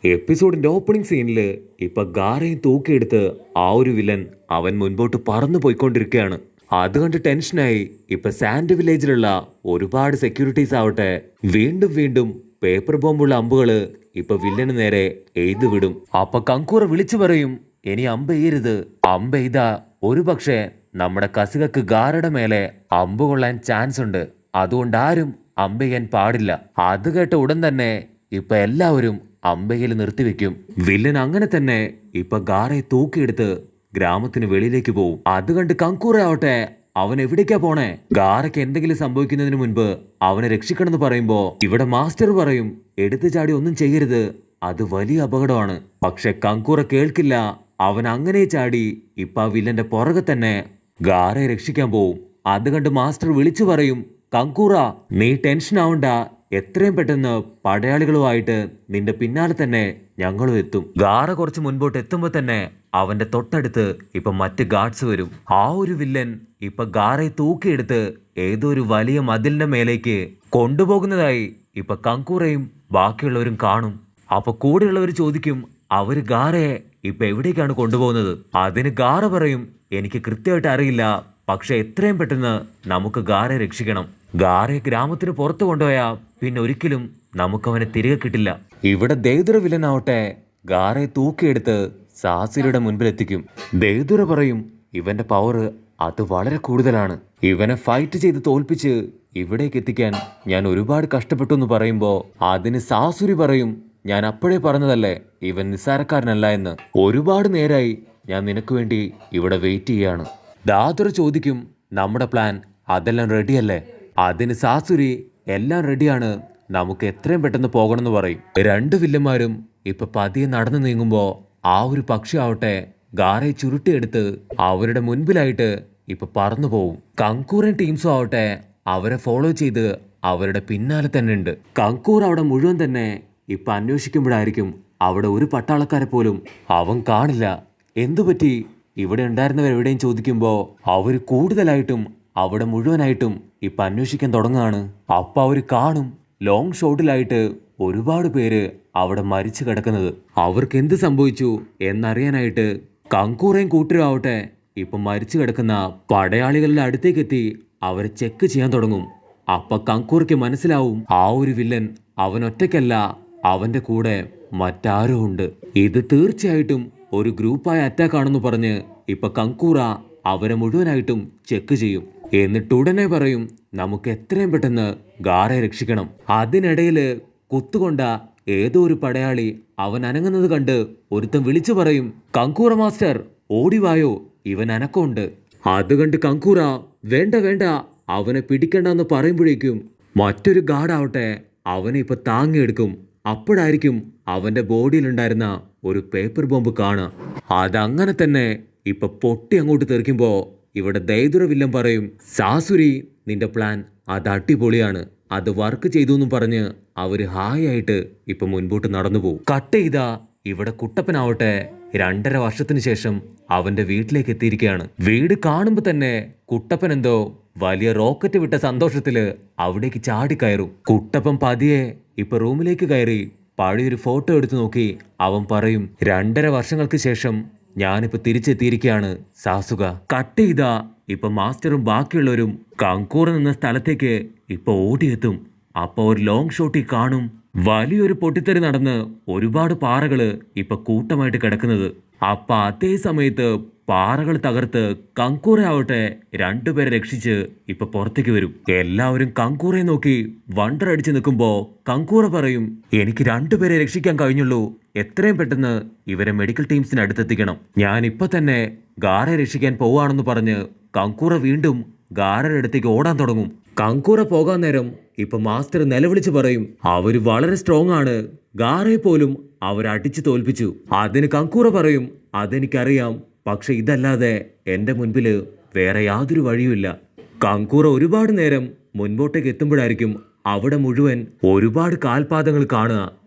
എപ്പിസോഡിന്റെ opening സീനിൽ ഇപ്പൊ ഗാരയും തൂക്കിയെടുത്ത് ആ ഒരു വില്ലൻ അവൻ മുൻപോട്ട് പറന്നു പോയിക്കൊണ്ടിരിക്കുകയാണ്. അത് കണ്ട് ടെൻഷനായി ഇപ്പൊ സാൻഡ് വില്ലേജിലുള്ള ഒരുപാട് സെക്യൂരിറ്റീസ് ആവട്ടെ വീണ്ടും വീണ്ടും പേപ്പർ ബോംബുള്ള അമ്പുകള് ഇപ്പൊ വില്ലന് നേരെ എയ്തു വിടും. അപ്പൊ കങ്കൂറ വിളിച്ചു പറയും, ഇനി അമ്പെയ്യരുത്, അമ്പെയ്താ ഒരു പക്ഷേ നമ്മുടെ കസികക്ക് ഗാരയുടെ മേലെ അമ്പ് കൊള്ളാൻ ചാൻസ് ഉണ്ട്, അതുകൊണ്ട് ആരും അമ്പെയ്യാൻ പാടില്ല. അത് കേട്ട ഉടൻ തന്നെ ഇപ്പൊ എല്ലാവരും അമ്പെയ്യൽ നിർത്തിവെക്കും. വില്ലൻ അങ്ങനെ തന്നെ ഇപ്പൊ ഗാരയെ തൂക്കിയെടുത്ത് ഗ്രാമത്തിന് വെളിയിലേക്ക് പോവും. അത് കണ്ട് കങ്കൂറ ആവട്ടെ അവൻ എവിടേക്കാ പോണേ? ഗാരയ്ക്ക് എന്തെങ്കിലും സംഭവിക്കുന്നതിന് മുൻപ് അവനെ രക്ഷിക്കണമെന്ന് പറയുമ്പോ ഇവിടെ മാസ്റ്റർ പറയും, എടുത്തു ചാടി ഒന്നും ചെയ്യരുത്, അത് വലിയ അപകടമാണ്. പക്ഷെ കങ്കൂറ കേൾക്കില്ല. അവൻ അങ്ങനെ ചാടി ഇപ്പൊ ആ വില്ലന്റെ പുറകെ തന്നെ ഗാരയെ രക്ഷിക്കാൻ പോവും. അത് കണ്ട് മാസ്റ്റർ വിളിച്ചു പറയും, കങ്കൂറ നീ ടെൻഷൻ ആവണ്ട, എത്രയും പെട്ടെന്ന് പടയാളികളുമായിട്ട് നിന്റെ പിന്നാലെ തന്നെ ഞങ്ങളും എത്തും. ഗാറ കുറച്ച് മുൻപോട്ട് എത്തുമ്പോ തന്നെ അവന്റെ തൊട്ടടുത്ത് ഇപ്പൊ മറ്റ് ഗാർഡ്സ് വരും. ആ ഒരു വില്ലൻ ഇപ്പൊ ഗാറയെ തൂക്കിയെടുത്ത് ഏതോ ഒരു വലിയ മതിലിന്റെ മേലേക്ക് കൊണ്ടുപോകുന്നതായി ഇപ്പൊ കങ്കൂറയും ബാക്കിയുള്ളവരും കാണും. അപ്പൊ കൂടെയുള്ളവർ ചോദിക്കും, അവര് ഗാറയെ ഇപ്പൊ എവിടേക്കാണ് കൊണ്ടുപോകുന്നത്? അതിന് ഗാറ പറയും, എനിക്ക് കൃത്യമായിട്ട് അറിയില്ല, പക്ഷെ എത്രയും പെട്ടെന്ന് നമുക്ക് ഗാരയെ രക്ഷിക്കണം. ഗാരയെ ഗ്രാമത്തിന് പുറത്തു കൊണ്ടുപോയാ പിന്നെ ഒരിക്കലും നമുക്കവനെ തിരികെ കിട്ടില്ല. ഇവിടെ ദേദുര വില്ലനാവട്ടെ ഗാരയെ തൂക്കിയെടുത്ത് സാസിരിയുടെ മുൻപിലെത്തിക്കും. ദേദുര പറയും, ഇവന്റെ പവർ അത് വളരെ കൂടുതലാണ്, ഇവനെ ഫൈറ്റ് ചെയ്ത് തോൽപ്പിച്ച് ഇവിടേക്ക് എത്തിക്കാൻ ഞാൻ ഒരുപാട് കഷ്ടപ്പെട്ടു എന്ന് പറയുമ്പോ അതിന് സാസുരി പറയും, ഞാൻ അപ്പോഴേ പറഞ്ഞതല്ലേ ഇവൻ നിസ്സാരക്കാരനല്ല എന്ന്. ഒരുപാട് നേരായി ഞാൻ നിനക്ക് വേണ്ടി ഇവിടെ വെയിറ്റ് ചെയ്യാണ്. ദാദുര ചോദിക്കും, നമ്മുടെ പ്ലാൻ അതെല്ലാം റെഡിയല്ലേ? അതിന് സാസുരി, എല്ലാം റെഡിയാണ്, നമുക്ക് എത്രയും പെട്ടെന്ന് പോകണമെന്ന് പറയും. രണ്ട് വില്ലന്മാരും ഇപ്പൊ പതിയെ നടന്നു നീങ്ങുമ്പോ ആ ഒരു പക്ഷി ആവട്ടെ ഗാരയെ ചുരുട്ടിയെടുത്ത് അവരുടെ മുൻപിലായിട്ട് ഇപ്പൊ പറന്നു പോവും. കങ്കൂറൻ ടീംസും ആവട്ടെ അവരെ ഫോളോ ചെയ്ത് അവരുടെ പിന്നാലെ തന്നെ ഉണ്ട്. കങ്കൂർ അവിടെ മുഴുവൻ തന്നെ ഇപ്പൊ അന്വേഷിക്കുമ്പോഴായിരിക്കും അവിടെ ഒരു പട്ടാളക്കാരെ പോലും അവൻ കാണില്ല. എന്തുപറ്റി, ഇവിടെ ഉണ്ടായിരുന്നവരെവിടെയും ചോദിക്കുമ്പോ അവര് കൂടുതലായിട്ടും അവിടെ മുഴുവനായിട്ടും ഇപ്പൊ അന്വേഷിക്കാൻ തുടങ്ങുകയാണ്. അപ്പൊ അവര് കാണും ലോങ് ഷോട്ടിലായിട്ട് ഒരുപാട് പേര് അവിടെ മരിച്ചു കിടക്കുന്നത്. അവർക്ക് എന്ത് സംഭവിച്ചു എന്നറിയാനായിട്ട് കങ്കൂറയും കൂട്ടരും ആവട്ടെ ഇപ്പൊ മരിച്ചു കിടക്കുന്ന പടയാളികളുടെ അടുത്തേക്ക് എത്തി അവരെ ചെക്ക് ചെയ്യാൻ തുടങ്ങും. അപ്പൊ കങ്കൂറയ്ക്ക് മനസ്സിലാവും, ആ ഒരു വില്ലൻ അവൻ ഒറ്റയ്ക്കല്ല, അവന്റെ കൂടെ മറ്റാരോ ഉണ്ട്. ഇത് തീർച്ചയായിട്ടും ഒരു ഗ്രൂപ്പായ അറ്റാക്ക് ആണെന്ന് പറഞ്ഞ് ഇപ്പൊ കങ്കൂറ അവരെ മുഴുവനായിട്ടും ചെക്ക് ചെയ്യും. എന്നിട്ട് ഉടനെ പറയും, നമുക്ക് എത്രയും പെട്ടെന്ന് ഗാരയെ രക്ഷിക്കണം. അതിനിടയില് കുത്തുകൊണ്ട ഏതോ ഒരു പടയാളി അവൻ അനങ്ങുന്നത് കണ്ട് ഒരുത്തൻ വിളിച്ചു പറയും, കങ്കൂറ മാസ്റ്റർ ഓടിവായോ, ഇവൻ അനക്കമുണ്ട്. അത് കണ്ട് കങ്കൂറ വേണ്ട വേണ്ട അവനെ പിടിക്കണ്ടെന്ന് പറയുമ്പോഴേക്കും മറ്റൊരു ഗാർഡാവട്ടെ അവനെ ഇപ്പൊ താങ്ങിയെടുക്കും. അപ്പോഴായിരിക്കും അവന്റെ ബോഡിയിലുണ്ടായിരുന്ന ഒരു പേപ്പർ ബോംബ് കാണാം. അതങ്ങനെ തന്നെ ഇപ്പൊ പൊട്ടി അങ്ങോട്ട് തെറിക്കുമ്പോ ഇവിടെ ദൈദുര വില്ലൻ പറയും, സാസുരി നിന്റെ പ്ലാൻ അത് അടിപൊളിയാണ്, അത് വർക്ക് ചെയ്തു എന്നും പറഞ്ഞ് അവര് ഹായ് ആയിട്ട് ഇപ്പൊ മുൻപോട്ട് നടന്നു പോകും. കട്ട് ചെയ്താ ഇവിടെ കുട്ടപ്പനാവട്ടെ 2.5 വർഷത്തിന് ശേഷം അവന്റെ വീട്ടിലേക്ക് എത്തിയിരിക്കുകയാണ്. വീട് കാണുമ്പോ തന്നെ കുട്ടപ്പൻ എന്തോ വലിയ റോക്കറ്റ് വിട്ട സന്തോഷത്തില് അവിടേക്ക് ചാടിക്കയറും. കുട്ടപ്പൻ പതിയെ ഇപ്പൊ റൂമിലേക്ക് കയറി പഴയൊരു ഫോട്ടോ എടുത്തു നോക്കി അവൻ പറയും, 2.5 വർഷങ്ങൾക്ക് ശേഷം ഞാനിപ്പോ തിരിച്ചെത്തിയിരിക്കുകയാണ് സാസുക. കട്ട് ചെയ്താ ഇപ്പൊ മാസ്റ്ററും ബാക്കിയുള്ളവരും കങ്കൂർ നിന്ന സ്ഥലത്തേക്ക് ഇപ്പൊ ഓടിയെത്തും. അപ്പൊ ഒരു ലോങ് ഷോട്ടിൽ കാണും വലിയൊരു പൊട്ടിത്തെറി നടന്ന് ഒരുപാട് പാറകള് ഇപ്പൊ കൂട്ടമായിട്ട് കിടക്കുന്നത്. അപ്പൊ അതേ സമയത്ത് പാറകൾ തകർത്ത് കങ്കൂറ ആവട്ടെ 2 പേരെ രക്ഷിച്ച് ഇപ്പൊ പുറത്തേക്ക് വരും. എല്ലാവരും കങ്കൂറെ നോക്കി വണ്ടർ അടിച്ച് നിൽക്കുമ്പോ കങ്കൂറ പറയും, എനിക്ക് 2 പേരെ രക്ഷിക്കാൻ കഴിഞ്ഞുള്ളൂ, എത്രയും പെട്ടെന്ന് ഇവരെ മെഡിക്കൽ ടീംസിന് അടുത്തെത്തിക്കണം, ഞാൻ ഇപ്പൊ തന്നെ ഗാരയെ രക്ഷിക്കാൻ പോവാണെന്ന് പറഞ്ഞ് കങ്കൂറ വീണ്ടും ഗാരയുടെ അടുത്തേക്ക് ഓടാൻ തുടങ്ങും. കങ്കൂറ പോകാൻ നേരം ഇപ്പൊ മാസ്റ്റർ നിലവിളിച്ച് പറയും, അവര് വളരെ സ്ട്രോങ് ആണ്, ഗാരയെ പോലും അവരടിച്ചു തോൽപ്പിച്ചു. അതിന് കങ്കൂറ പറയും, അതെനിക്കറിയാം, പക്ഷെ ഇതല്ലാതെ എന്റെ മുൻപില് വേറെ യാതൊരു വഴിയുമില്ല. കങ്കൂറ ഒരുപാട് നേരം മുൻപോട്ടേക്ക് എത്തുമ്പോഴായിരിക്കും അവിടെ മുഴുവൻ ഒരുപാട് കാൽപാദങ്ങൾ കാണുക.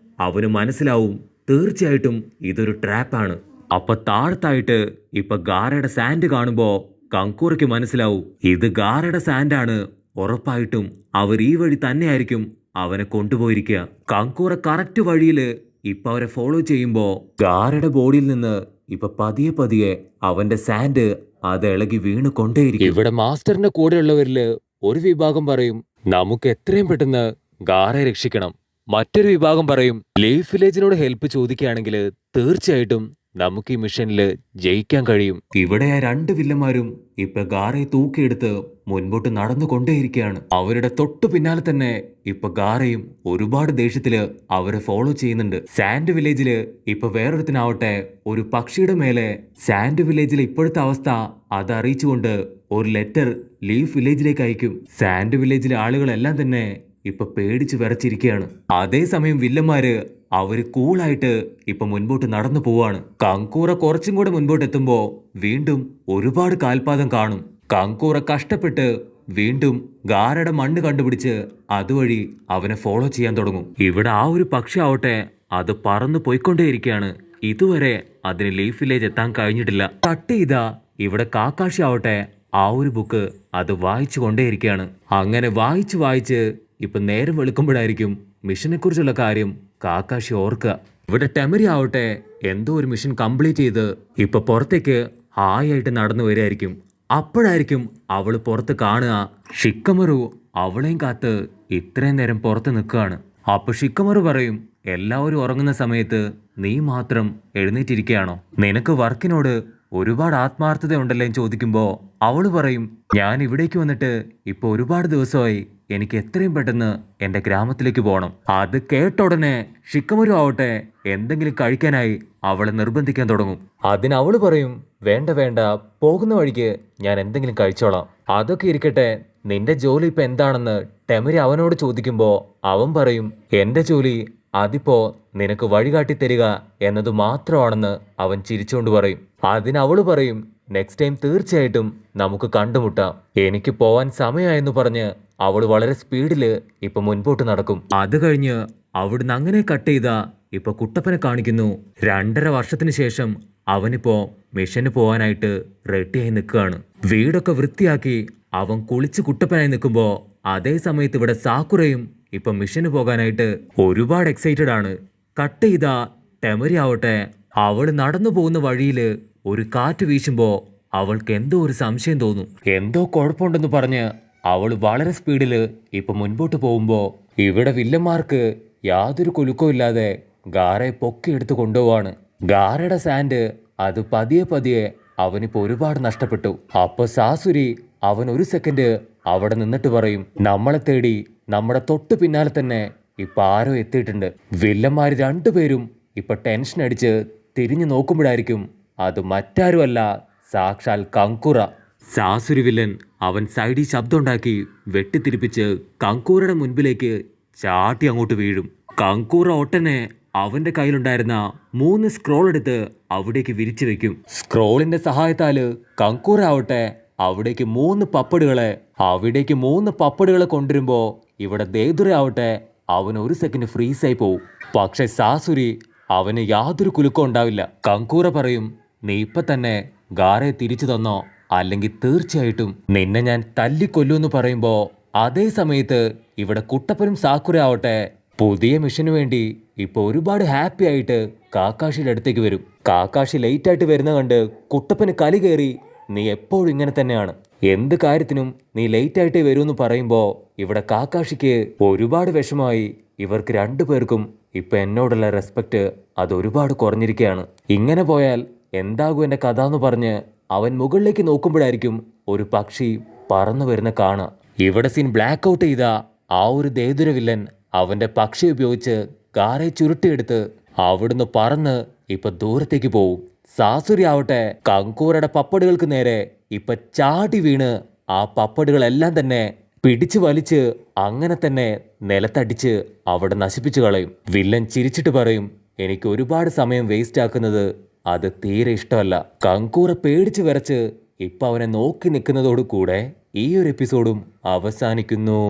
അവന് മനസ്സിലാവും തീർച്ചയായിട്ടും ഇതൊരു ട്രാപ്പാണ്. അപ്പൊ താഴത്തായിട്ട് ഇപ്പൊ ഗാരയുടെ സാൻഡ് കാണുമ്പോ കങ്കൂറയ്ക്ക് മനസ്സിലാവും ഇത് ഗാരയുടെ സാൻഡാണ്, ഉറപ്പായിട്ടും അവർ ഈ വഴി തന്നെയായിരിക്കും അവനെ കൊണ്ടുപോയിരിക്കുക. കങ്കൂറ കറക്റ്റ് വഴിയില് ഇപ്പൊ അവരെ ഫോളോ ചെയ്യുമ്പോ ഗാരയുടെ ബോഡിയിൽ നിന്ന് ഇപ്പൊ പതിയെ പതിയെ അവന്റെ സാൻഡ് അത് ഇളകി വീണ് കൊണ്ടേയിരിക്കും. ഇവിടെ മാസ്റ്ററിന്റെ കൂടെയുള്ളവരില് ഒരു വിഭാഗം പറയും നമുക്ക് എത്രയും പെട്ടെന്ന് ഗാരയെ രക്ഷിക്കണം. മറ്റൊരു വിഭാഗം പറയും ലീഫ് വില്ലേജിനോട് ഹെൽപ്പ് ചോദിക്കുകയാണെങ്കിൽ തീർച്ചയായിട്ടും നമുക്ക് ഈ മിഷനില് ജയിക്കാൻ കഴിയും. ഇവിടെ ആ രണ്ട് വില്ലന്മാരും ഇപ്പൊ ഗാരയെ തൂക്കിയെടുത്ത് മുൻപോട്ട് നടന്നുകൊണ്ടേയിരിക്കുകയാണ്. അവരുടെ തൊട്ടു പിന്നാലെ തന്നെ ഇപ്പൊ ഗാരയും ഒരുപാട് ദേഷ്യത്തില് അവരെ ഫോളോ ചെയ്യുന്നുണ്ട്. സാൻഡ് വില്ലേജില് ഇപ്പൊ വേറൊരുത്തിനാവട്ടെ ഒരു പക്ഷിയുടെ മേലെ സാൻഡ് വില്ലേജിലെ ഇപ്പോഴത്തെ അവസ്ഥ അത് അറിയിച്ചുകൊണ്ട് ഒരു ലെറ്റർ ലീഫ് വില്ലേജിലേക്ക് അയക്കും. സാൻഡ് വില്ലേജിലെ ആളുകളെല്ലാം തന്നെ ഇപ്പൊ പേടിച്ച് വിറച്ചിരിക്കുകയാണ്. അതേസമയം വില്ലന്മാര് അവര് കൂളായിട്ട് ഇപ്പൊ മുൻപോട്ട് നടന്നു പോവാണ്. കങ്കൂറ കുറച്ചും കൂടെ മുൻപോട്ട് എത്തുമ്പോ വീണ്ടും ഒരുപാട് കാൽപാദം കാണും. കങ്കൂറ കഷ്ടപ്പെട്ട് വീണ്ടും ഗാരയുടെ മണ്ണ് കണ്ടുപിടിച്ച് അതുവഴി അവനെ ഫോളോ ചെയ്യാൻ തുടങ്ങും. ഇവിടെ ആ ഒരു പക്ഷി ആവട്ടെ അത് പറന്നു പോയിക്കൊണ്ടേയിരിക്കുകയാണ്. ഇതുവരെ അതിന് ലീഫ് വില്ലേജ് എത്താൻ കഴിഞ്ഞിട്ടില്ല. കട്ട് ചെയ്താ ഇവിടെ കാക്കാശി ആവട്ടെ ആ ഒരു ബുക്ക് അത് വായിച്ചു കൊണ്ടേയിരിക്കുകയാണ്. അങ്ങനെ വായിച്ച് ഇപ്പൊ നേരം വെളുക്കുമ്പോഴായിരിക്കും മിഷനെ കുറിച്ചുള്ള കാര്യം കാക്കാശി ഓർക്കുക. ഇവിടെ ടെമരി ആവട്ടെ എന്തോ ഒരു മിഷൻ കംപ്ലീറ്റ് ചെയ്ത് ഇപ്പൊ പുറത്തേക്ക് ഹായായിട്ട് നടന്നു വരികയായിരിക്കും. അപ്പോഴായിരിക്കും അവള് പുറത്ത് കാണുക ഷിക്കമറു അവളെയും കാത്ത് ഇത്രയും നേരം പുറത്ത് നിൽക്കുകയാണ്. അപ്പൊ ഷിക്കമറു പറയും എല്ലാവരും ഉറങ്ങുന്ന സമയത്ത് നീ മാത്രം എഴുന്നേറ്റിരിക്കുകയാണോ? നിനക്ക് വർക്കിനോട് ഒരുപാട് ആത്മാർത്ഥത ഉണ്ടല്ലേ ചോദിക്കുമ്പോ അവള് പറയും ഞാൻ ഇവിടേക്ക് വന്നിട്ട് ഇപ്പൊ ഒരുപാട് ദിവസമായി, എനിക്ക് എത്രയും പെട്ടെന്ന് എന്റെ ഗ്രാമത്തിലേക്ക് പോകണം. അത് കേട്ട ഉടനെ ഷിക്കമരു ആവട്ടെ എന്തെങ്കിലും കഴിക്കാനായി അവളെ നിർബന്ധിക്കാൻ തുടങ്ങും. അതിന് അവള് പറയും വേണ്ട പോകുന്ന വഴിക്ക് ഞാൻ എന്തെങ്കിലും കഴിച്ചോളാം. അതൊക്കെ ഇരിക്കട്ടെ, നിന്റെ ജോലി ഇപ്പൊ എന്താണെന്ന് ടെമരി അവനോട് ചോദിക്കുമ്പോ അവൻ പറയും എന്റെ ജോലി അതിപ്പോ നിനക്ക് വഴികാട്ടി തരിക എന്നത് മാത്രമാണെന്ന് അവൻ ചിരിച്ചുകൊണ്ട് പറയും. അതിനവള് പറയും നെക്സ്റ്റ് ടൈം തീർച്ചയായിട്ടും നമുക്ക് കണ്ടുമുട്ടാം, എനിക്ക് പോവാൻ സമയമായെന്ന് പറഞ്ഞ് അവള് വളരെ സ്പീഡില് ഇപ്പൊ മുൻപോട്ട് നടക്കും. അത് കഴിഞ്ഞ് അവിടുന്ന് അങ്ങനെ കട്ട് ചെയ്ത ഇപ്പൊ കുട്ടപ്പനെ കാണിക്കുന്നു. 2.5 വർഷത്തിന് ശേഷം അവനിപ്പോ മിഷന് പോവാനായിട്ട് റെഡിയായി നിൽക്കുകയാണ്. വീടൊക്കെ വൃത്തിയാക്കി അവൻ കുളിച്ച് കുട്ടപ്പനായി നിൽക്കുമ്പോ അതേ സമയത്ത് ഇവിടെ സാക്കുറയും ഇപ്പൊ മിഷന് പോകാനായിട്ട് ഒരുപാട് എക്സൈറ്റഡ് ആണ്. കട്ട് ചെയ്ത ടെമരി ആവട്ടെ അവള് നടന്നു പോകുന്ന വഴിയില് ഒരു കാറ്റ് വീശുമ്പോ അവൾക്ക് എന്തോ ഒരു സംശയം തോന്നും. എന്തോ കുഴപ്പമുണ്ടെന്ന് പറഞ്ഞ് അവള് വളരെ സ്പീഡില് ഇപ്പൊ മുൻപോട്ട് പോകുമ്പോ ഇവിടെ വില്ലന്മാർക്ക് യാതൊരു കുലുക്കവും ഇല്ലാതെ ഗാരയെ പൊക്കിയെടുത്ത് കൊണ്ടുപോവാണ്. ഗാരയുടെ സാൻഡ് അത് പതിയെ അവനിപ്പോ ഒരുപാട് നഷ്ടപ്പെട്ടു. അപ്പൊ സാസുരി അവൻ ഒരു സെക്കൻഡ് അവിടെ നിന്നിട്ട് പറയും നമ്മളെ തേടി നമ്മുടെ തൊട്ടു പിന്നാലെ തന്നെ ഇപ്പൊ ആരോ എത്തിയിട്ടുണ്ട്. വില്ലന്മാര് രണ്ടുപേരും ഇപ്പൊ ടെൻഷൻ അടിച്ച് തിരിഞ്ഞു നോക്കുമ്പോഴായിരിക്കും അത് മറ്റാരുമല്ല സാക്ഷാൽ കങ്കുറ. സാസുരി വില്ലൻ അവൻ സൈഡിൽ ശബ്ദമുണ്ടാക്കി വെട്ടിത്തിരിപ്പിച്ച് കങ്കൂറയുടെ മുൻപിലേക്ക് ചാട്ടി അങ്ങോട്ട് വീഴും. കങ്കൂറ ഒട്ടനെ അവന്റെ കയ്യിലുണ്ടായിരുന്ന 3 സ്ക്രോൾ എടുത്ത് അവിടേക്ക് വിരിച്ചു വെക്കും. സ്ക്രോളിന്റെ സഹായത്താല് കങ്കൂറ ആവട്ടെ അവിടേക്ക് 3 പപ്പടുകളെ കൊണ്ടുവരുമ്പോ ഇവിടെ ദേദുര ആവട്ടെ അവൻ ഒരു സെക്കൻഡ് ഫ്രീസായി പോവും. പക്ഷെ സാസുരി അവന് യാതൊരു കുലുക്കം ഉണ്ടാവില്ല. കങ്കൂറ പറയും നീ ഇപ്പൊ തന്നെ ഗാരയെ തിരിച്ചു തന്നോ, അല്ലെങ്കിൽ തീർച്ചയായിട്ടും നിന്നെ ഞാൻ തല്ലിക്കൊല്ലുമെന്ന് പറയുമ്പോ അതേ സമയത്ത് ഇവിടെ കുട്ടപ്പനും സാക്കുര ആവട്ടെ പുതിയ മിഷന് വേണ്ടി ഇപ്പൊ ഒരുപാട് ഹാപ്പി ആയിട്ട് കാക്കാഷിയുടെ അടുത്തേക്ക് വരും. കാക്കാഷി ലേറ്റ് ആയിട്ട് വരുന്ന കണ്ട് കുട്ടപ്പന് കലി കയറി നീ എപ്പോഴും ഇങ്ങനെ തന്നെയാണ്, എന്ത് കാര്യത്തിനും നീ ലേറ്റ് ആയിട്ടേ വരുമെന്ന് പറയുമ്പോ ഇവിടെ കാക്കാഷിക്ക് ഒരുപാട് വിഷമമായി. ഇവർക്ക് 2 പേർക്കും ഇപ്പൊ എന്നോടുള്ള റെസ്പെക്ട് അത് ഒരുപാട് കുറഞ്ഞിരിക്കുകയാണ്. ഇങ്ങനെ പോയാൽ എന്താകും എന്റെ കഥ എന്ന് പറഞ്ഞ് അവൻ മുകളിലേക്ക് നോക്കുമ്പോഴായിരിക്കും ഒരു പക്ഷി പറന്നു വരുന്ന കാണാം. ഇവിടെ സീൻ ബ്ലാക്ക് ഔട്ട് ചെയ്ത ആ ഒരു ദേദുര വില്ലൻ അവന്റെ പക്ഷി ഉപയോഗിച്ച് ഗാരയെ ചുരുട്ടിയെടുത്ത് അവിടുന്ന് പറന്ന് ഇപ്പൊ ദൂരത്തേക്ക് പോവും. സാസുരി ആവട്ടെ കങ്കൂറയുടെ പപ്പടുകൾക്ക് നേരെ ഇപ്പൊ ചാടി വീണ് ആ പപ്പടുകളെല്ലാം തന്നെ പിടിച്ചു വലിച്ച് അങ്ങനെ തന്നെ നിലത്തടിച്ച് അവിടെ നശിപ്പിച്ചു കളയും. വില്ലൻ ചിരിച്ചിട്ട് പറയും എനിക്ക് ഒരുപാട് സമയം വേസ്റ്റ് ആക്കുന്നത് അത് തീരെ ഇഷ്ടമല്ല. കങ്കൂറ പേടിച്ച് വിറച്ച് ഇപ്പൊ അവനെ നോക്കി നിൽക്കുന്നതോടു കൂടെ ഈ ഒരു എപ്പിസോഡും അവസാനിക്കുന്നു.